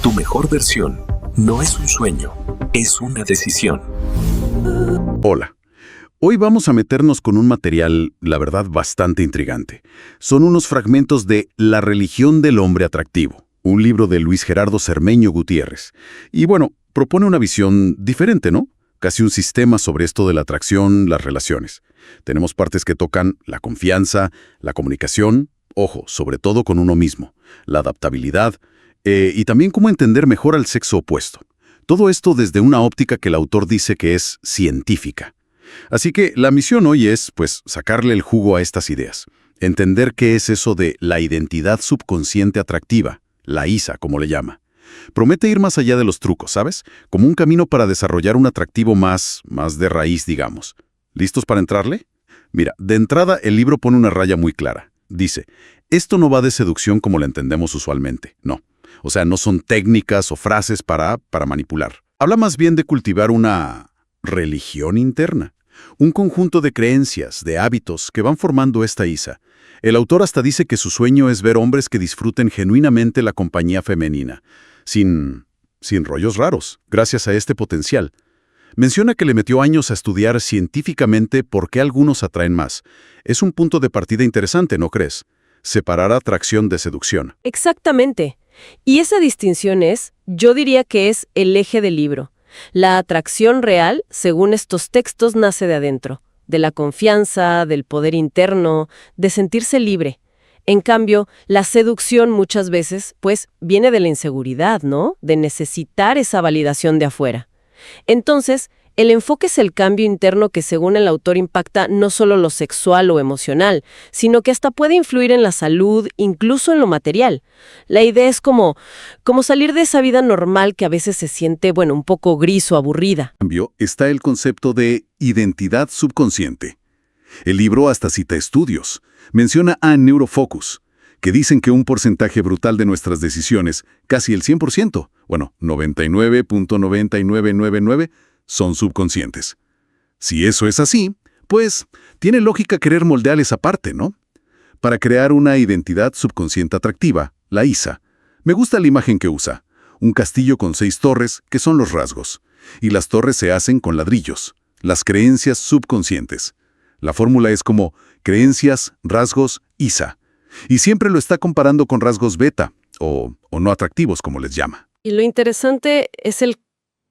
Tu mejor versión no es un sueño, es una decisión. Hola. Hoy vamos a meternos con un material, la verdad, bastante intrigante. Son unos fragmentos de La religión del hombre atractivo, un libro de Luis Gerardo Cermeño Gutiérrez. Y bueno, propone una visión diferente, ¿no? Casi un sistema sobre esto de la atracción, las relaciones. Tenemos partes que tocan la confianza, la comunicación, ojo, sobre todo con uno mismo, la adaptabilidad, y también cómo entender mejor al sexo opuesto. Todo esto desde una óptica que el autor dice que es científica. Así que la misión hoy es, pues, sacarle el jugo a estas ideas. Entender qué es eso de la identidad subconsciente atractiva, la ISA, como le llama. Promete ir más allá de los trucos, ¿sabes? Como un camino para desarrollar un atractivo más de raíz, digamos. ¿Listos para entrarle? Mira, de entrada el libro pone una raya muy clara. Dice, esto no va de seducción como la entendemos usualmente, no. O sea, no son técnicas o frases para manipular. Habla más bien de cultivar una religión interna. Un conjunto de creencias, de hábitos que van formando esta ISA. El autor hasta dice que su sueño es ver hombres que disfruten genuinamente la compañía femenina, sin rollos raros, gracias a este potencial. Menciona que le metió años a estudiar científicamente por qué algunos atraen más. Es un punto de partida interesante, ¿no crees? Separar atracción de seducción. Exactamente. Y esa distinción yo diría que es el eje del libro. La atracción real, según estos textos, nace de adentro, de la confianza, del poder interno, de sentirse libre. En cambio, la seducción muchas veces, pues, viene de la inseguridad, ¿no? De necesitar esa validación de afuera. Entonces, el enfoque es el cambio interno que, según el autor, impacta no solo lo sexual o emocional, sino que hasta puede influir en la salud, incluso en lo material. La idea es como salir de esa vida normal que a veces se siente, un poco gris o aburrida. En cambio, está el concepto de identidad subconsciente. El libro hasta cita estudios. Menciona a Neurofocus, que dicen que un porcentaje brutal de nuestras decisiones, casi el 100%, 99.9999, son subconscientes. Si eso es así, pues tiene lógica querer moldear esa parte, ¿no? Para crear una identidad subconsciente atractiva, la ISA, me gusta la imagen que usa. Un castillo con 6 torres, que son los rasgos. Y las torres se hacen con ladrillos, las creencias subconscientes. La fórmula es como creencias, rasgos, ISA. Y siempre lo está comparando con rasgos beta, o no atractivos, como les llama. Y lo interesante es el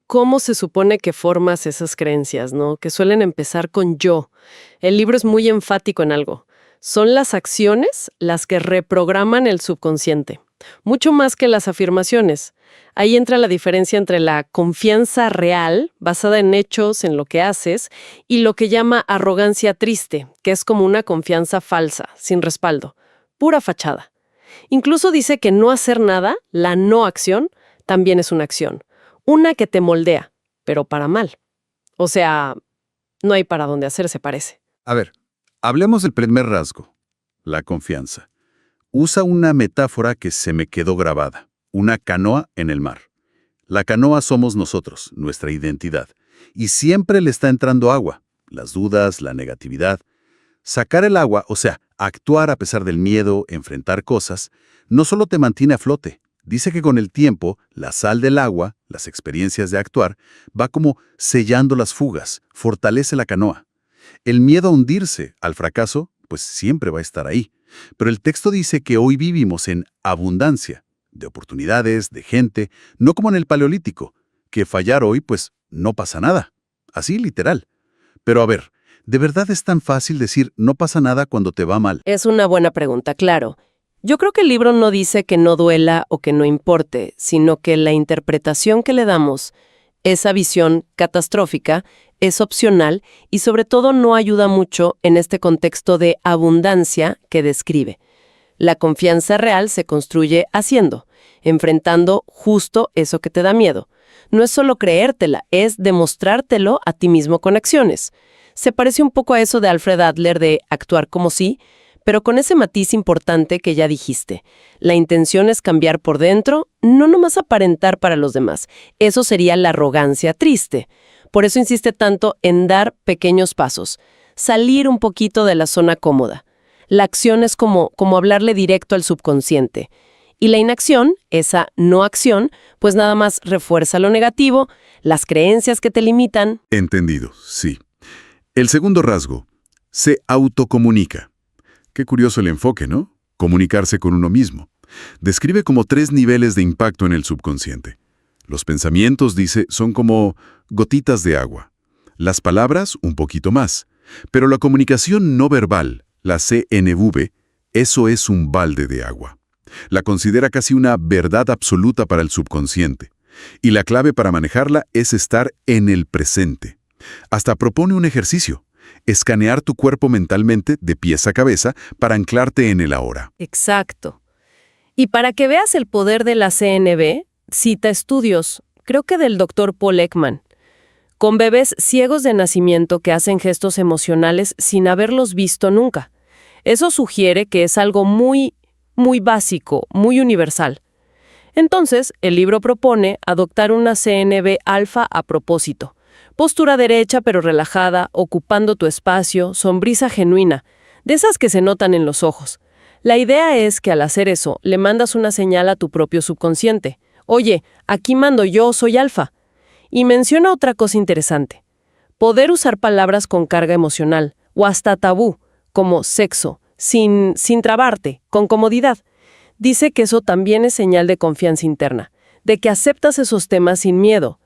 cómo se supone que formas esas creencias, ¿no? Que suelen empezar con yo. El libro es muy enfático en algo. Son las acciones las que reprograman el subconsciente, mucho más que las afirmaciones. Ahí entra la diferencia entre la confianza real, basada en hechos, en lo que haces, y lo que llama arrogancia triste, que es como una confianza falsa, sin respaldo, pura fachada. Incluso dice que no hacer nada, la no acción, también es una acción. Una que te moldea, pero para mal. O sea, no hay para dónde hacerse, parece. A ver, hablemos del primer rasgo, la confianza. Usa una metáfora que se me quedó grabada, una canoa en el mar. La canoa somos nosotros, nuestra identidad, y siempre le está entrando agua, las dudas, la negatividad. Sacar el agua, o sea, actuar a pesar del miedo, enfrentar cosas, no solo te mantiene a flote. Dice que con el tiempo, la sal del agua, las experiencias de actuar, va como sellando las fugas, fortalece la canoa. El miedo a hundirse, al fracaso, pues siempre va a estar ahí. Pero el texto dice que hoy vivimos en abundancia, de oportunidades, de gente, no como en el Paleolítico, que fallar hoy, pues no pasa nada. Así literal. Pero a ver, ¿de verdad es tan fácil decir no pasa nada cuando te va mal? Es una buena pregunta, claro. Yo creo que el libro no dice que no duela o que no importe, sino que la interpretación que le damos, esa visión catastrófica, es opcional y sobre todo no ayuda mucho en este contexto de abundancia que describe. La confianza real se construye haciendo, enfrentando justo eso que te da miedo. No es solo creértela, es demostrártelo a ti mismo con acciones. Se parece un poco a eso de Alfred Adler de actuar como si, pero con ese matiz importante que ya dijiste. La intención es cambiar por dentro, no nomás aparentar para los demás. Eso sería la arrogancia triste. Por eso insiste tanto en dar pequeños pasos, salir un poquito de la zona cómoda. La acción es como hablarle directo al subconsciente. Y la inacción, esa no acción, pues nada más refuerza lo negativo, las creencias que te limitan. Entendido, sí. El segundo rasgo, se autocomunica. Qué curioso el enfoque, ¿no? Comunicarse con uno mismo. Describe como 3 niveles de impacto en el subconsciente. Los pensamientos, dice, son como gotitas de agua. Las palabras, un poquito más. Pero la comunicación no verbal, la CNV, eso es un balde de agua. La considera casi una verdad absoluta para el subconsciente. Y la clave para manejarla es estar en el presente. Hasta propone un ejercicio. Escanear tu cuerpo mentalmente de pies a cabeza para anclarte en el ahora. Exacto. Y para que veas el poder de la CNV, cita estudios, creo que del doctor Paul Ekman, con bebés ciegos de nacimiento que hacen gestos emocionales sin haberlos visto nunca. Eso sugiere que es algo muy básico, muy universal. Entonces, el libro propone adoptar una CNV alfa a propósito. Postura derecha pero relajada, ocupando tu espacio, sonrisa genuina, de esas que se notan en los ojos. La idea es que al hacer eso, le mandas una señal a tu propio subconsciente. Oye, aquí mando yo, soy alfa. Y menciona otra cosa interesante. Poder usar palabras con carga emocional, o hasta tabú, como sexo, sin trabarte, con comodidad. Dice que eso también es señal de confianza interna, de que aceptas esos temas sin miedo.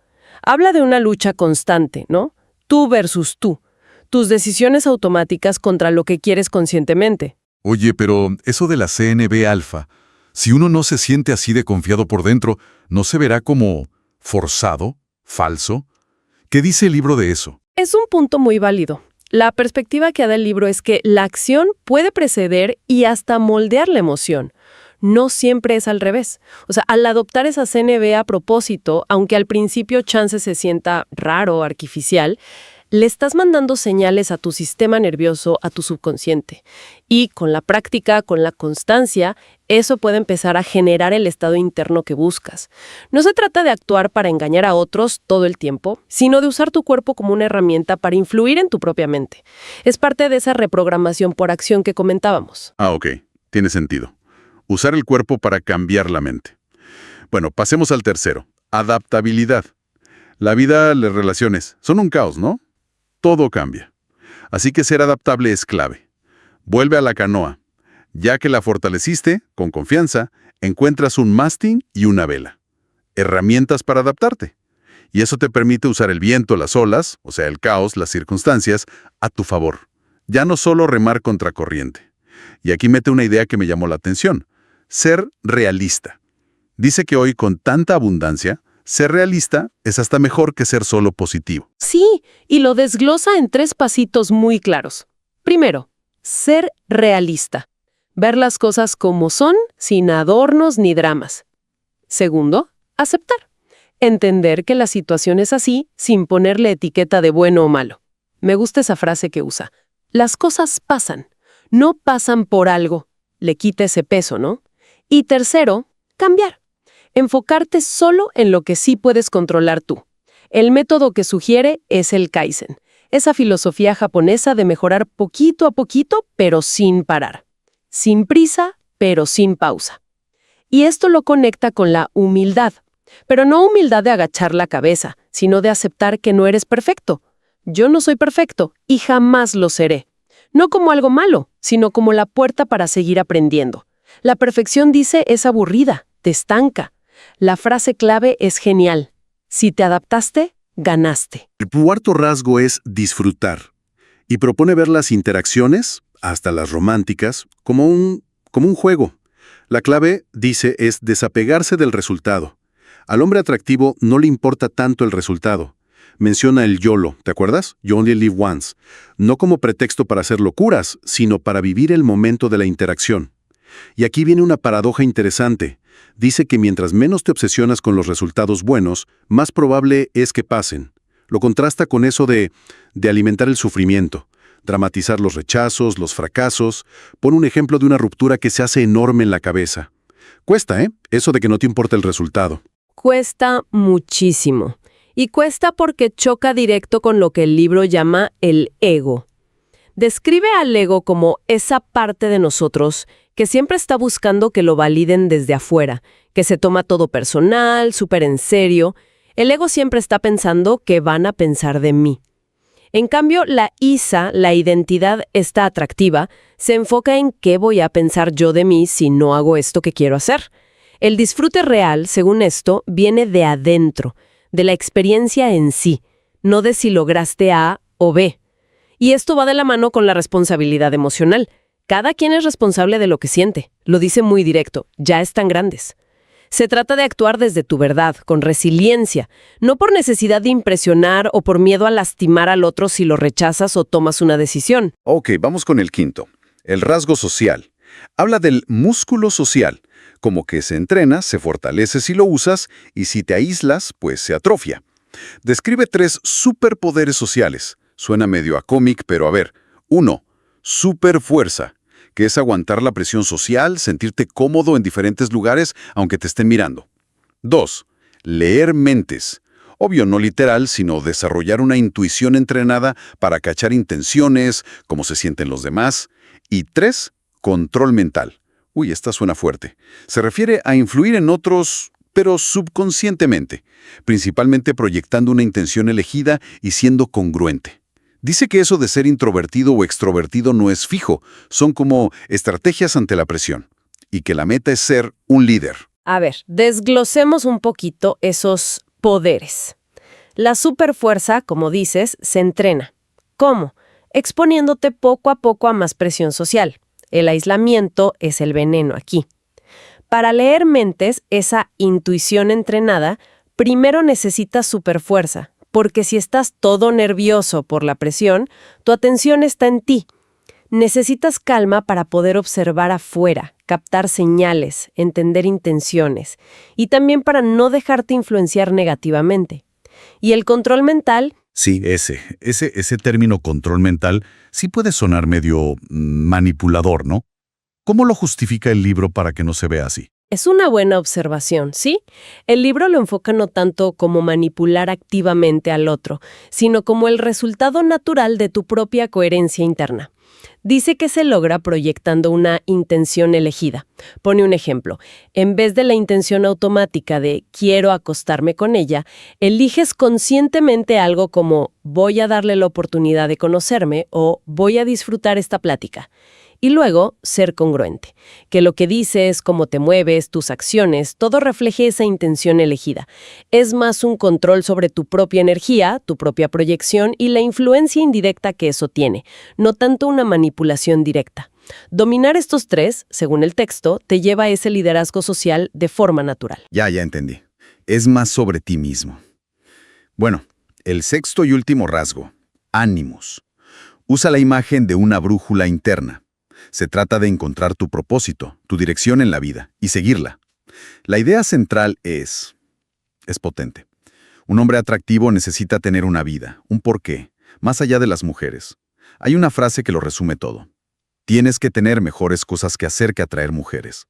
Habla de una lucha constante, ¿no? Tú versus tú. Tus decisiones automáticas contra lo que quieres conscientemente. Oye, pero eso de la CNV alfa, si uno no se siente así de confiado por dentro, ¿no se verá como forzado, falso? ¿Qué dice el libro de eso? Es un punto muy válido. La perspectiva que da el libro es que la acción puede preceder y hasta moldear la emoción. No siempre es al revés. O sea, al adoptar esa CNV a propósito, aunque al principio chance se sienta raro o artificial, le estás mandando señales a tu sistema nervioso, a tu subconsciente. Y con la práctica, con la constancia, eso puede empezar a generar el estado interno que buscas. No se trata de actuar para engañar a otros todo el tiempo, sino de usar tu cuerpo como una herramienta para influir en tu propia mente. Es parte de esa reprogramación por acción que comentábamos. Ah, ok. Tiene sentido. Usar el cuerpo para cambiar la mente. Bueno, pasemos al tercero. Adaptabilidad. La vida, las relaciones, son un caos, ¿no? Todo cambia. Así que ser adaptable es clave. Vuelve a la canoa. Ya que la fortaleciste, con confianza, encuentras un mástil y una vela. Herramientas para adaptarte. Y eso te permite usar el viento, las olas, o sea, el caos, las circunstancias, a tu favor. Ya no solo remar contra corriente. Y aquí mete una idea que me llamó la atención. Ser realista. Dice que hoy, con tanta abundancia, ser realista es hasta mejor que ser solo positivo. Sí, y lo desglosa en 3 pasitos muy claros. Primero, ser realista. Ver las cosas como son, sin adornos ni dramas. Segundo, aceptar. Entender que la situación es así, sin ponerle etiqueta de bueno o malo. Me gusta esa frase que usa. Las cosas pasan. No pasan por algo. Le quita ese peso, ¿no? Y tercero, cambiar. Enfocarte solo en lo que sí puedes controlar tú. El método que sugiere es el Kaizen, esa filosofía japonesa de mejorar poquito a poquito, pero sin parar. Sin prisa, pero sin pausa. Y esto lo conecta con la humildad. Pero no humildad de agachar la cabeza, sino de aceptar que no eres perfecto. Yo no soy perfecto y jamás lo seré. No como algo malo, sino como la puerta para seguir aprendiendo. La perfección, dice, es aburrida, te estanca. La frase clave es genial. Si te adaptaste, ganaste. El cuarto rasgo es disfrutar. Y propone ver las interacciones, hasta las románticas, como un juego. La clave, dice, es desapegarse del resultado. Al hombre atractivo no le importa tanto el resultado. Menciona el YOLO, ¿te acuerdas? You only live once. No como pretexto para hacer locuras, sino para vivir el momento de la interacción. Y aquí viene una paradoja interesante. Dice que mientras menos te obsesionas con los resultados buenos, más probable es que pasen. Lo contrasta con eso de alimentar el sufrimiento, dramatizar los rechazos, los fracasos. Pone un ejemplo de una ruptura que se hace enorme en la cabeza. Cuesta, ¿eh? Eso de que no te importa el resultado. Cuesta muchísimo. Y cuesta porque choca directo con lo que el libro llama el ego. Describe al ego como esa parte de nosotros que siempre está buscando que lo validen desde afuera, que se toma todo personal, súper en serio. El ego siempre está pensando qué van a pensar de mí. En cambio, la ISA, la identidad está atractiva, se enfoca en qué voy a pensar yo de mí si no hago esto que quiero hacer. El disfrute real, según esto, viene de adentro, de la experiencia en sí, no de si lograste A o B. Y esto va de la mano con la responsabilidad emocional. Cada quien es responsable de lo que siente. Lo dice muy directo, ya están grandes. Se trata de actuar desde tu verdad, con resiliencia, no por necesidad de impresionar o por miedo a lastimar al otro si lo rechazas o tomas una decisión. Ok, vamos con el quinto. El rasgo social. Habla del músculo social, como que se entrena, se fortalece si lo usas y si te aíslas, pues se atrofia. Describe 3 superpoderes sociales. Suena medio a cómic, pero a ver. 1. Superfuerza, que es aguantar la presión social, sentirte cómodo en diferentes lugares aunque te estén mirando. 2. Leer mentes. Obvio, no literal, sino desarrollar una intuición entrenada para cachar intenciones, cómo se sienten los demás. Y 3. Control mental. Uy, esta suena fuerte. Se refiere a influir en otros, pero subconscientemente, principalmente proyectando una intención elegida y siendo congruente. Dice que eso de ser introvertido o extrovertido no es fijo, son como estrategias ante la presión, y que la meta es ser un líder. A ver, desglosemos un poquito esos poderes. La superfuerza, como dices, se entrena. ¿Cómo? Exponiéndote poco a poco a más presión social. El aislamiento es el veneno aquí. Para leer mentes, esa intuición entrenada, primero necesitas superfuerza, porque si estás todo nervioso por la presión, tu atención está en ti. Necesitas calma para poder observar afuera, captar señales, entender intenciones, y también para no dejarte influenciar negativamente. Y el control mental... Sí, ese término control mental sí puede sonar medio manipulador, ¿no? ¿Cómo lo justifica el libro para que no se vea así? Es una buena observación, ¿sí? El libro lo enfoca no tanto como manipular activamente al otro, sino como el resultado natural de tu propia coherencia interna. Dice que se logra proyectando una intención elegida. Pone un ejemplo. En vez de la intención automática de quiero acostarme con ella, eliges conscientemente algo como voy a darle la oportunidad de conocerme o voy a disfrutar esta plática. Y luego, ser congruente. Que lo que dices, cómo te mueves, tus acciones, todo refleje esa intención elegida. Es más un control sobre tu propia energía, tu propia proyección y la influencia indirecta que eso tiene, no tanto una manipulación directa. Dominar estos 3, según el texto, te lleva a ese liderazgo social de forma natural. Ya entendí. Es más sobre ti mismo. Bueno, el sexto y último rasgo, ánimos. Usa la imagen de una brújula interna. Se trata de encontrar tu propósito, tu dirección en la vida, y seguirla. La idea central es potente. Un hombre atractivo necesita tener una vida, un porqué, más allá de las mujeres. Hay una frase que lo resume todo. Tienes que tener mejores cosas que hacer que atraer mujeres.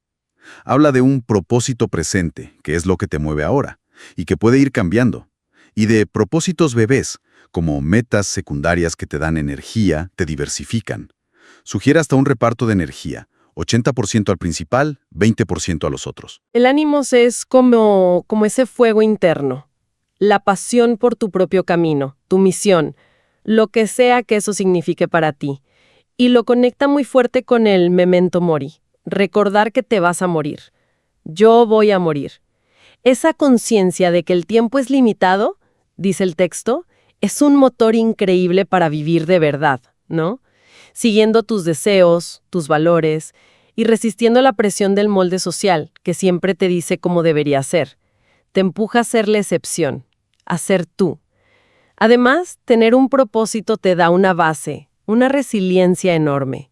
Habla de un propósito presente, que es lo que te mueve ahora, y que puede ir cambiando. Y de propósitos bebés, como metas secundarias que te dan energía, te diversifican. Sugiere hasta un reparto de energía, 80% al principal, 20% a los otros. El ánimos es como ese fuego interno, la pasión por tu propio camino, tu misión, lo que sea que eso signifique para ti. Y lo conecta muy fuerte con el memento mori, recordar que te vas a morir. Yo voy a morir. Esa conciencia de que el tiempo es limitado, dice el texto, es un motor increíble para vivir de verdad, ¿no? Siguiendo tus deseos, tus valores y resistiendo la presión del molde social que siempre te dice cómo debería ser. Te empuja a ser la excepción, a ser tú. Además, tener un propósito te da una base, una resiliencia enorme.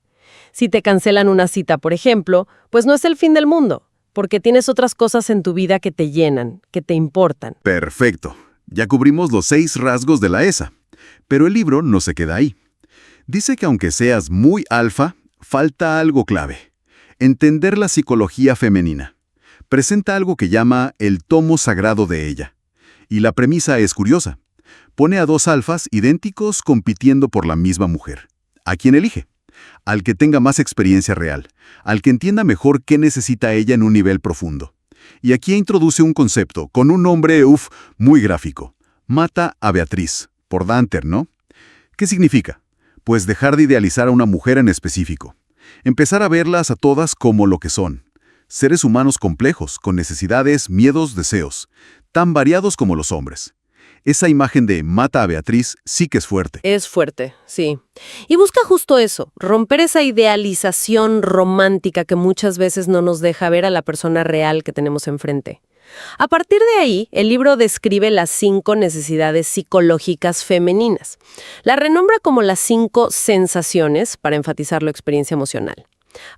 Si te cancelan una cita, por ejemplo, pues no es el fin del mundo, porque tienes otras cosas en tu vida que te llenan, que te importan. Perfecto. Ya cubrimos los 6 rasgos de la ESA. Pero el libro no se queda ahí. Dice que aunque seas muy alfa, falta algo clave. Entender la psicología femenina. Presenta algo que llama el tomo sagrado de ella. Y la premisa es curiosa. Pone a 2 alfas idénticos compitiendo por la misma mujer. ¿A quién elige? Al que tenga más experiencia real, al que entienda mejor qué necesita ella en un nivel profundo. Y aquí introduce un concepto con un nombre, muy gráfico. Mata a Beatriz, por Danter, ¿no? ¿Qué significa? Pues dejar de idealizar a una mujer en específico. Empezar a verlas a todas como lo que son. Seres humanos complejos, con necesidades, miedos, deseos, tan variados como los hombres. Esa imagen de mata a Beatriz sí que es fuerte. Es fuerte, sí. Y busca justo eso, romper esa idealización romántica que muchas veces no nos deja ver a la persona real que tenemos enfrente. A partir de ahí, el libro describe las 5 necesidades psicológicas femeninas. La renombra como las 5 sensaciones para enfatizar la experiencia emocional.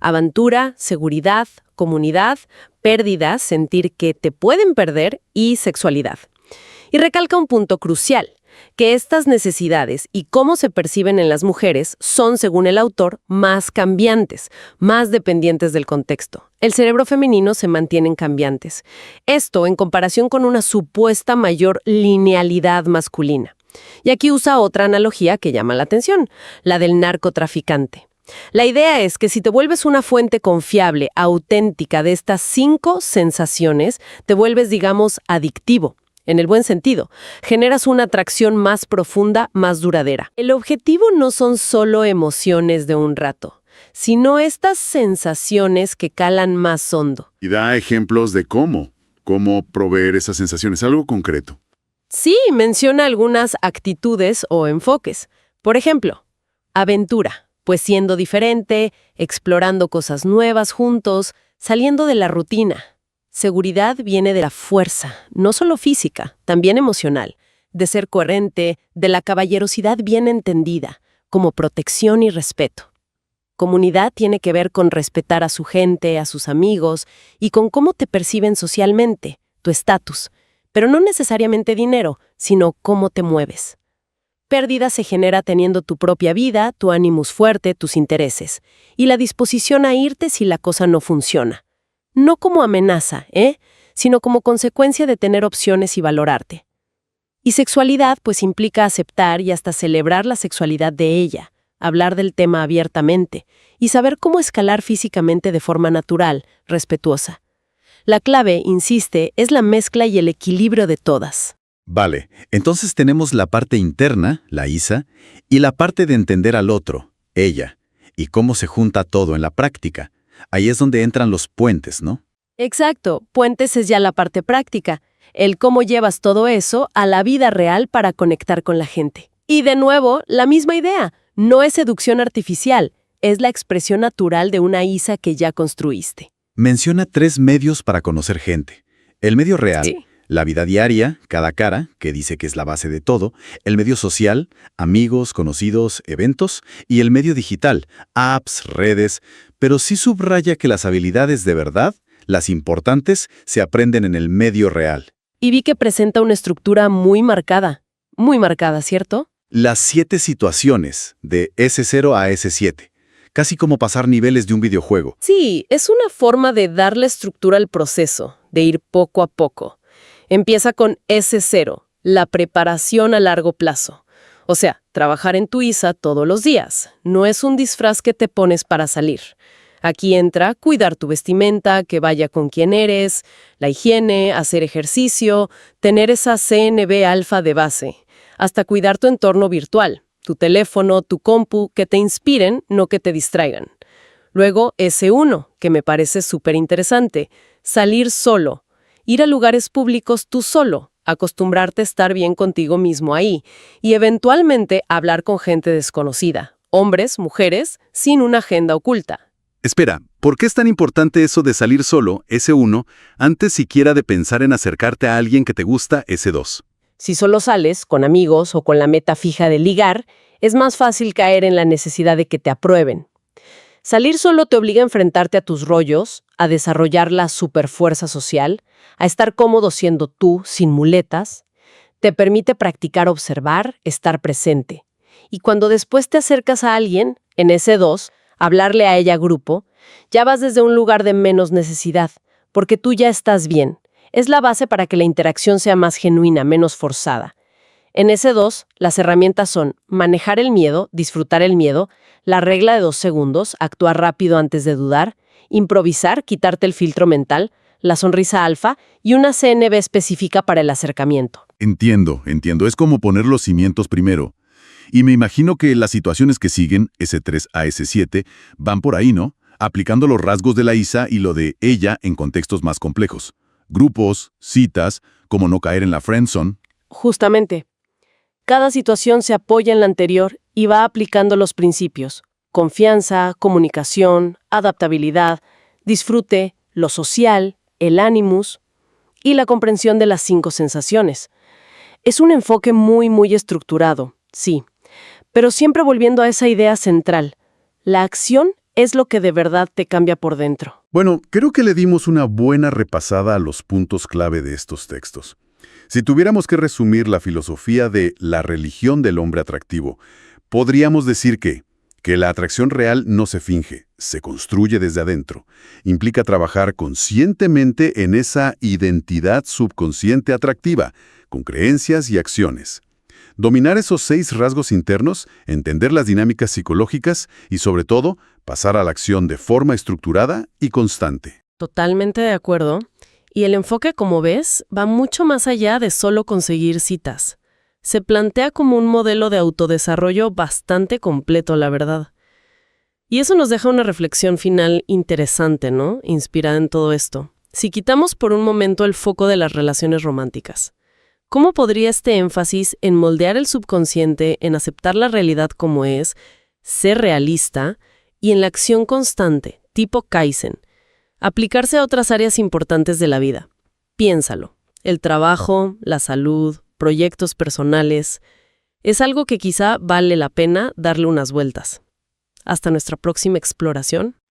Aventura, seguridad, comunidad, pérdida, sentir que te pueden perder y sexualidad. Y recalca un punto crucial, que estas necesidades y cómo se perciben en las mujeres son, según el autor, más cambiantes, más dependientes del contexto. El cerebro femenino se mantienen cambiantes. Esto en comparación con una supuesta mayor linealidad masculina. Y aquí usa otra analogía que llama la atención, la del narcotraficante. La idea es que si te vuelves una fuente confiable, auténtica de estas 5 sensaciones, te vuelves, digamos, adictivo. En el buen sentido, generas una atracción más profunda, más duradera. El objetivo no son solo emociones de un rato, sino estas sensaciones que calan más hondo. Y da ejemplos de cómo proveer esas sensaciones, algo concreto. Sí, menciona algunas actitudes o enfoques. Por ejemplo, aventura, pues siendo diferente, explorando cosas nuevas juntos, saliendo de la rutina. Seguridad viene de la fuerza, no solo física, también emocional, de ser coherente, de la caballerosidad bien entendida, como protección y respeto. Comunidad tiene que ver con respetar a su gente, a sus amigos, y con cómo te perciben socialmente, tu estatus, pero no necesariamente dinero, sino cómo te mueves. Pérdida se genera teniendo tu propia vida, tu ánimos fuerte, tus intereses, y la disposición a irte si la cosa no funciona. No como amenaza, sino como consecuencia de tener opciones y valorarte. Y sexualidad, pues implica aceptar y hasta celebrar la sexualidad de ella, hablar del tema abiertamente y saber cómo escalar físicamente de forma natural, respetuosa. La clave, insiste, es la mezcla y el equilibrio de todas. Vale, entonces tenemos la parte interna, la Isa, y la parte de entender al otro, ella, y cómo se junta todo en la práctica. Ahí es donde entran los puentes, ¿no? Exacto, puentes es ya la parte práctica, el cómo llevas todo eso a la vida real para conectar con la gente. Y de nuevo, la misma idea, no es seducción artificial, es la expresión natural de una Isa que ya construiste. Menciona 3 medios para conocer gente. El medio real, Sí. la vida diaria, cada cara, que dice que es la base de todo, el medio social, amigos, conocidos, eventos, y el medio digital, apps, redes, pero sí subraya que las habilidades de verdad, las importantes, se aprenden en el medio real. Y vi que presenta una estructura muy marcada, ¿cierto? Las 7 situaciones, de S0 a S7, casi como pasar niveles de un videojuego. Sí, es una forma de darle estructura al proceso, de ir poco a poco. Empieza con S0, la preparación a largo plazo. O sea, trabajar en tu ISA todos los días. No es un disfraz que te pones para salir. Aquí entra cuidar tu vestimenta, que vaya con quien eres, la higiene, hacer ejercicio, tener esa CNB alfa de base, hasta cuidar tu entorno virtual, tu teléfono, tu compu, que te inspiren, no que te distraigan. Luego S1, que me parece súper interesante, salir solo. Ir a lugares públicos tú solo, acostumbrarte a estar bien contigo mismo ahí y eventualmente hablar con gente desconocida, hombres, mujeres, sin una agenda oculta. Espera, ¿por qué es tan importante eso de salir solo, S1, antes siquiera de pensar en acercarte a alguien que te gusta, S2? Si solo sales con amigos o con la meta fija de ligar, es más fácil caer en la necesidad de que te aprueben. Salir solo te obliga a enfrentarte a tus rollos, a desarrollar la superfuerza social, a estar cómodo siendo tú, sin muletas. Te permite practicar observar, estar presente. Y cuando después te acercas a alguien, en S2, hablarle a ella grupo, ya vas desde un lugar de menos necesidad, porque tú ya estás bien. Es la base para que la interacción sea más genuina, menos forzada. En S2, las herramientas son manejar el miedo, disfrutar el miedo, la regla de 2 segundos, actuar rápido antes de dudar, improvisar, quitarte el filtro mental, la sonrisa alfa y una CNB específica para el acercamiento. Entiendo. Es como poner los cimientos primero. Y me imagino que las situaciones que siguen, S3 a S7, van por ahí, ¿no? Aplicando los rasgos de la ISA y lo de ella en contextos más complejos. Grupos, citas, como no caer en la friendzone. Justamente. Cada situación se apoya en la anterior y va aplicando los principios: confianza, comunicación, adaptabilidad, disfrute, lo social, el animus y la comprensión de las 5 sensaciones. Es un enfoque muy estructurado, sí, pero siempre volviendo a esa idea central. La acción es lo que de verdad te cambia por dentro. Bueno, creo que le dimos una buena repasada a los puntos clave de estos textos. Si tuviéramos que resumir la filosofía de la religión del hombre atractivo, podríamos decir que la atracción real no se finge, se construye desde adentro. Implica trabajar conscientemente en esa identidad subconsciente atractiva, con creencias y acciones. Dominar esos 6 rasgos internos, entender las dinámicas psicológicas y, sobre todo, pasar a la acción de forma estructurada y constante. Totalmente de acuerdo. Y el enfoque, como ves, va mucho más allá de solo conseguir citas. Se plantea como un modelo de autodesarrollo bastante completo, la verdad. Y eso nos deja una reflexión final interesante, ¿no? Inspirada en todo esto. Si quitamos por un momento el foco de las relaciones románticas, ¿cómo podría este énfasis en moldear el subconsciente, en aceptar la realidad como es, ser realista y en la acción constante, tipo Kaizen, aplicarse a otras áreas importantes de la vida? Piénsalo. El trabajo, la salud, proyectos personales, es algo que quizá vale la pena darle unas vueltas. Hasta nuestra próxima exploración.